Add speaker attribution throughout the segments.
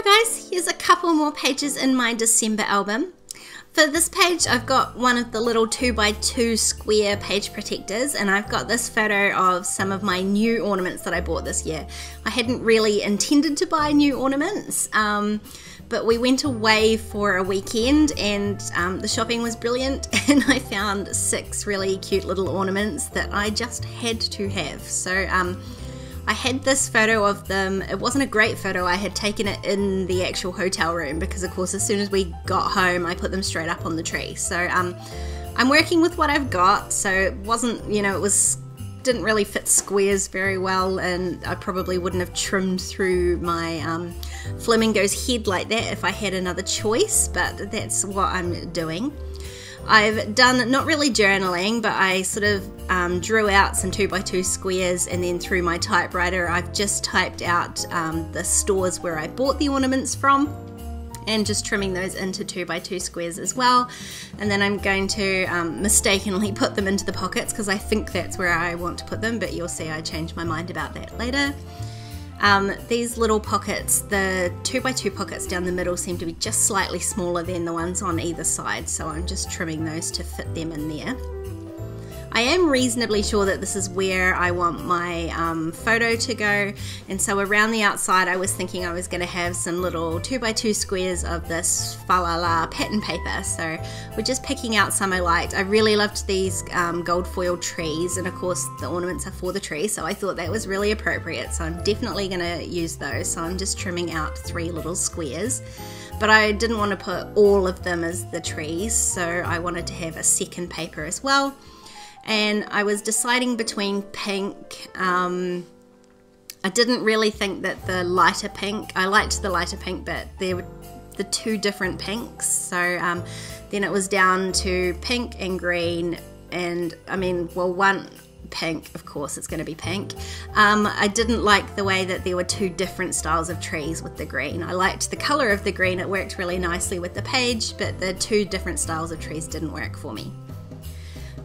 Speaker 1: Hi guys, here's a couple more pages in my December album. For this page I've got one of the little 2x2 square page protectors, and I've got this photo of some of my new ornaments that I bought this year. I hadn't really intended to buy new ornaments, but we went away for a weekend and the shopping was brilliant, and I found 6 really cute little ornaments that I just had to have. So I had this photo of them. It wasn't a great photo. I had taken it in the actual hotel room because of course as soon as we got home I put them straight up on the tree. So I'm working with what I've got, so it wasn't, you know, didn't really fit squares very well, and I probably wouldn't have trimmed through my flamingo's head like that if I had another choice, but that's what I'm doing. I've done, not really journaling, but I sort of drew out some 2x2 squares, and then through my typewriter I've just typed out the stores where I bought the ornaments from, and just trimming those into 2x2 squares as well. And then I'm going to mistakenly put them into the pockets because I think that's where I want to put them, but you'll see I change my mind about that later. These little pockets, the 2x2 pockets down the middle, seem to be just slightly smaller than the ones on either side, so I'm just trimming those to fit them in there. I am reasonably sure that this is where I want my photo to go, and so around the outside I was thinking I was going to have some little 2x2 squares of this fa la la pattern paper. So we're just picking out some I liked. I really loved these gold foil trees, and of course the ornaments are for the tree, so I thought that was really appropriate, so I'm definitely going to use those. So I'm just trimming out 3 little squares. But I didn't want to put all of them as the trees, so I wanted to have a second paper as well. And I was deciding between pink. I didn't really think that the lighter pink, I liked the lighter pink, but there were the 2 different pinks. So then it was down to pink and green, and I mean, well, one pink, of course it's going to be pink. I didn't like the way that there were 2 different styles of trees with the green. I liked the color of the green, it worked really nicely with the page, but the 2 different styles of trees didn't work for me.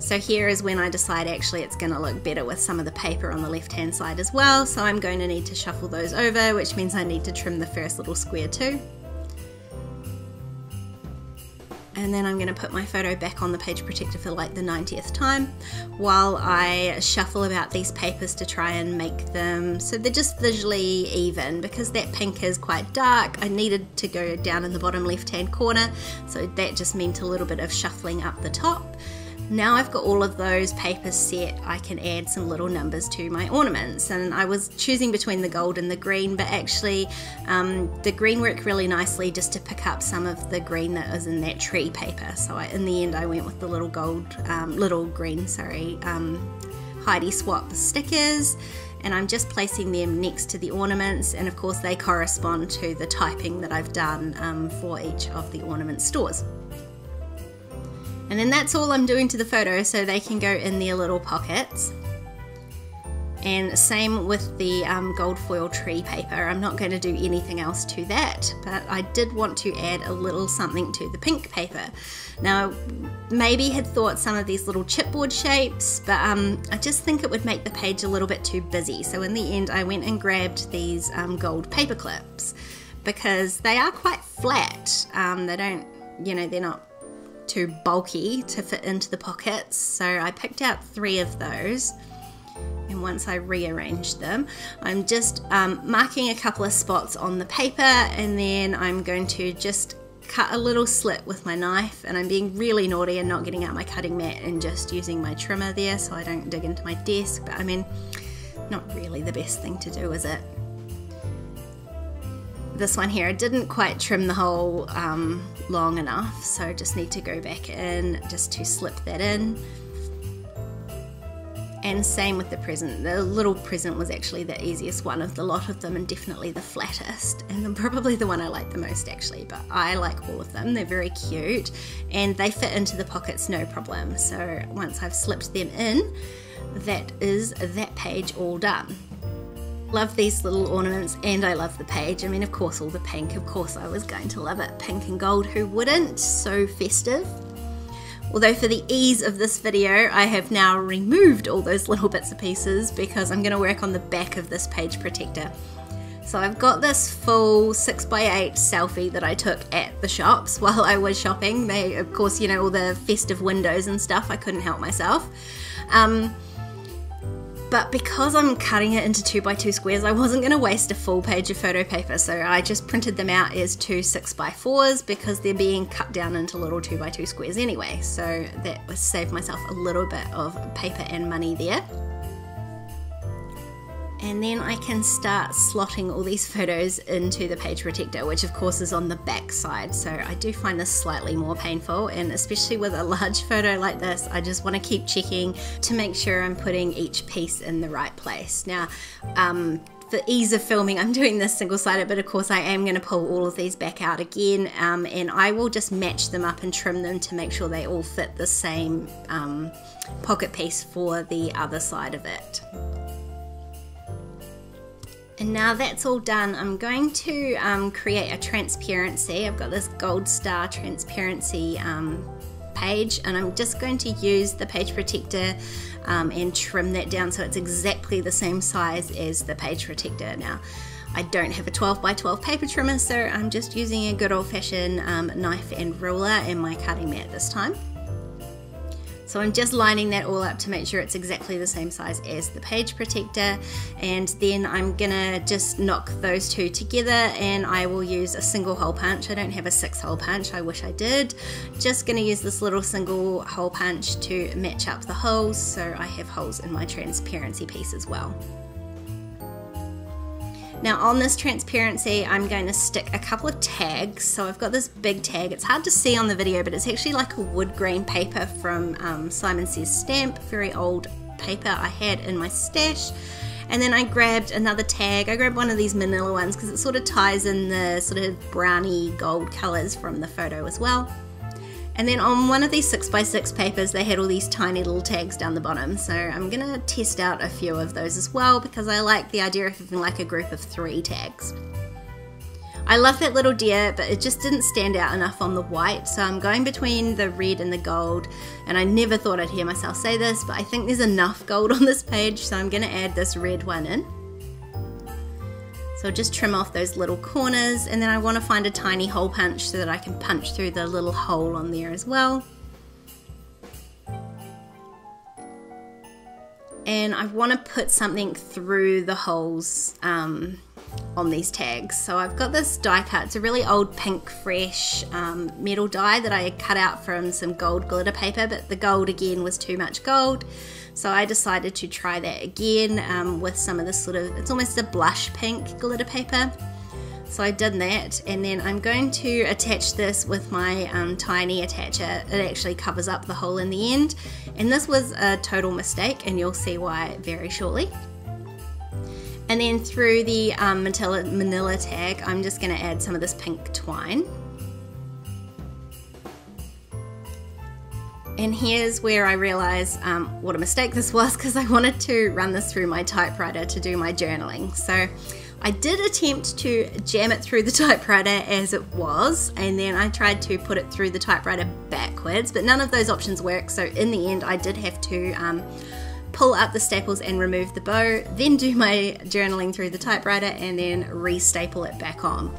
Speaker 1: So here is when I decide actually it's going to look better with some of the paper on the left hand side as well, so I'm going to need to shuffle those over, which means I need to trim the first little square too. And then I'm going to put my photo back on the page protector for like the 90th time while I shuffle about these papers to try and make them so they're just visually even, because that pink is quite dark. I needed to go down in the bottom left hand corner, so that just meant a little bit of shuffling up the top. Now I've got all of those papers set, I can add some little numbers to my ornaments, and I was choosing between the gold and the green, but actually the green worked really nicely just to pick up some of the green that was in that tree paper. So in the end I went with the little green Heidi Swap stickers, and I'm just placing them next to the ornaments, and of course they correspond to the typing that I've done for each of the ornament stores. And then that's all I'm doing to the photo, so they can go in their little pockets. And same with the gold foil tree paper. I'm not going to do anything else to that, but I did want to add a little something to the pink paper. Now, maybe had thought some of these little chipboard shapes, but I just think it would make the page a little bit too busy. So in the end, I went and grabbed these gold paper clips because they are quite flat. They don't, you know, they're not too bulky to fit into the pockets, so I picked out 3 of those, and once I rearranged them I'm just marking a couple of spots on the paper, and then I'm going to just cut a little slit with my knife, and I'm being really naughty and not getting out my cutting mat and just using my trimmer there so I don't dig into my desk, but I mean, not really the best thing to do, is it? This one here, I didn't quite trim the hole long enough, so I just need to go back in just to slip that in. And same with the present. The little present was actually the easiest one of the lot of them, and definitely the flattest, and probably the one I like the most actually, but I like all of them. They're very cute and they fit into the pockets no problem. So once I've slipped them in, that is that page all done. Love these little ornaments, and I love the page. I mean, of course, all the pink, of course I was going to love it. Pink and gold, who wouldn't? So festive. Although for the ease of this video, I have now removed all those little bits and pieces because I'm going to work on the back of this page protector. So I've got this full 6x8 selfie that I took at the shops while I was shopping. They, of course, you know, all the festive windows and stuff, I couldn't help myself. But because I'm cutting it into 2x2 squares, I wasn't going to waste a full page of photo paper, so I just printed them out as 2 6x4s because they're being cut down into little 2x2 squares anyway, so that was saved myself a little bit of paper and money there. And then I can start slotting all these photos into the page protector, which of course is on the back side. So I do find this slightly more painful, and especially with a large photo like this, I just want to keep checking to make sure I'm putting each piece in the right place. Now, for ease of filming, I'm doing this single-sided, but of course I am going to pull all of these back out again, and I will just match them up and trim them to make sure they all fit the same pocket piece for the other side of it. And now that's all done, I'm going to create a transparency. I've got this gold star transparency page, and I'm just going to use the page protector and trim that down so it's exactly the same size as the page protector. Now, I don't have a 12x12 paper trimmer, so I'm just using a good old-fashioned knife and ruler and my cutting mat this time. So I'm just lining that all up to make sure it's exactly the same size as the page protector, and then I'm gonna just knock those two together, and I will use a single hole punch. I don't have a 6-hole punch, I wish I did. Just gonna use this little single hole punch to match up the holes so I have holes in my transparency piece as well. Now on this transparency, I'm going to stick a couple of tags. So I've got this big tag. It's hard to see on the video, but it's actually like a wood grain paper from Simon Says Stamp, very old paper I had in my stash. And then I grabbed another tag. I grabbed one of these manila ones because it sort of ties in the sort of browny gold colors from the photo as well. And then on one of these 6x6 papers, they had all these tiny little tags down the bottom. So I'm gonna test out a few of those as well because I like the idea of having like a group of 3 tags. I love that little deer, but it just didn't stand out enough on the white. So I'm going between the red and the gold. And I never thought I'd hear myself say this, but I think there's enough gold on this page. So I'm gonna add this red one in. So just trim off those little corners, and then I want to find a tiny hole punch so that I can punch through the little hole on there as well. And I want to put something through the holes on these tags. So I've got this die cut. It's a really old pink fresh metal die that I cut out from some gold glitter paper, but the gold again was too much gold. So I decided to try that again with some of this sort of, it's almost a blush pink glitter paper. So I did that, and then I'm going to attach this with my tiny attacher. It actually covers up the hole in the end, and this was a total mistake, and you'll see why very shortly. And then through the manila tag, I'm just going to add some of this pink twine. And here's where I realized what a mistake this was, because I wanted to run this through my typewriter to do my journaling. So I did attempt to jam it through the typewriter as it was, and then I tried to put it through the typewriter backwards, but none of those options worked. So in the end, I did have to pull up the staples and remove the bow, then do my journaling through the typewriter, and then re-staple it back on.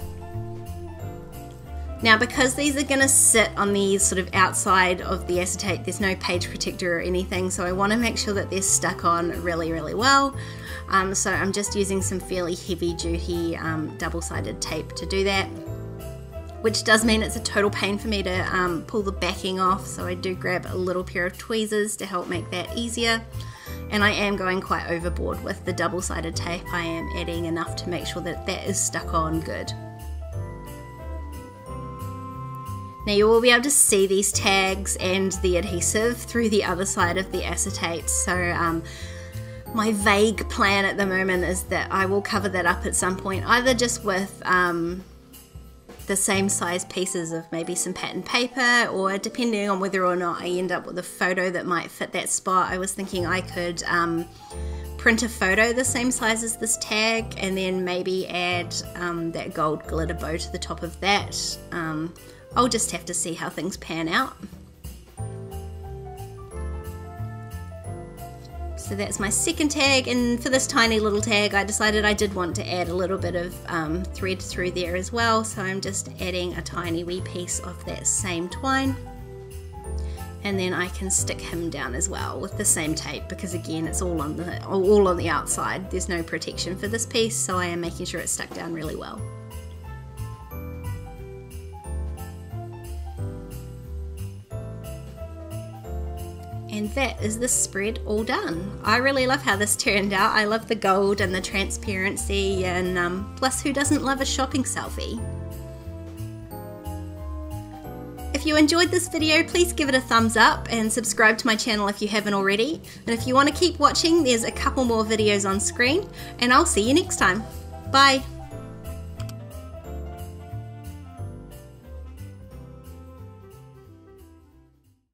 Speaker 1: Now, because these are going to sit on the sort of outside of the acetate, there's no page protector or anything, so I want to make sure that they're stuck on really, really well. So I'm just using some fairly heavy duty double-sided tape to do that, which does mean it's a total pain for me to pull the backing off, so I do grab a little pair of tweezers to help make that easier. And I am going quite overboard with the double-sided tape. I am adding enough to make sure that that is stuck on good. Now you will be able to see these tags and the adhesive through the other side of the acetate. So my vague plan at the moment is that I will cover that up at some point, either just with the same size pieces of maybe some pattern paper, or depending on whether or not I end up with a photo that might fit that spot, I was thinking I could print a photo the same size as this tag and then maybe add that gold glitter bow to the top of that. I'll just have to see how things pan out. So that's my second tag, and for this tiny little tag I decided I did want to add a little bit of thread through there as well, so I'm just adding a tiny wee piece of that same twine, and then I can stick him down as well with the same tape, because again it's all on the outside. There's no protection for this piece, so I am making sure it's stuck down really well. And that is the spread all done. I really love how this turned out. I love the gold and the transparency, and plus who doesn't love a shopping selfie? If you enjoyed this video, please give it a thumbs up and subscribe to my channel if you haven't already. And if you want to keep watching, there's a couple more videos on screen, and I'll see you next time. Bye!